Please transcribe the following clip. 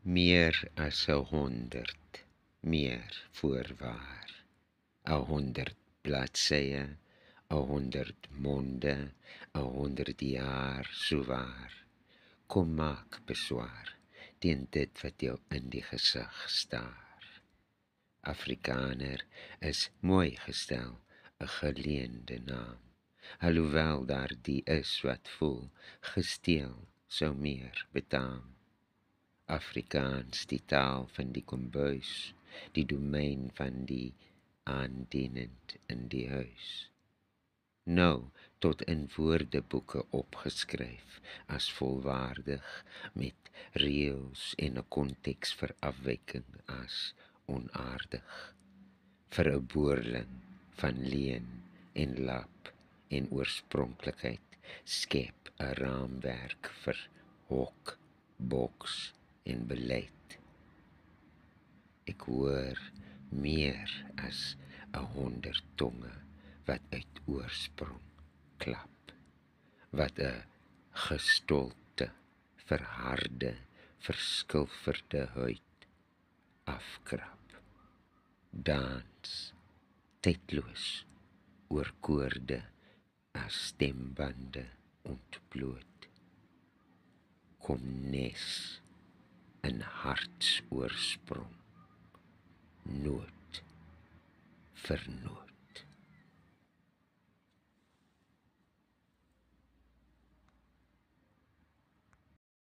Meer as 100, meer voorwaar. 100 bladsye, 100 monde, 100 jaar sowaar. Kom maak beswaar teen dit wat jou in die gesig staar. Afrikaner is mooi gestel, 'n geleende naam. Alhoewel daar die is wat voel, gesteel sou meer betaam. Afrikaans, die taal van die kombuis, die domein van die aandienend in die huis. Nou tot in woordeboeke opgeskryf as volwaardig met reëls en 'n konteks vir afwyking as onaardig. Vir 'n boerling van leen en lap en oorspronklikheid skep 'n raamwerk vir hok, boks en beleid. Ek hoor meer as 100 tonge wat uit oorsprong klap, wat 'n gestolte, verharde, verskilverde huid afkrap. Dans, tydloos, oor koorde as stembande ontbloot. Kom nes in hartsoorsprong, noot vir noot.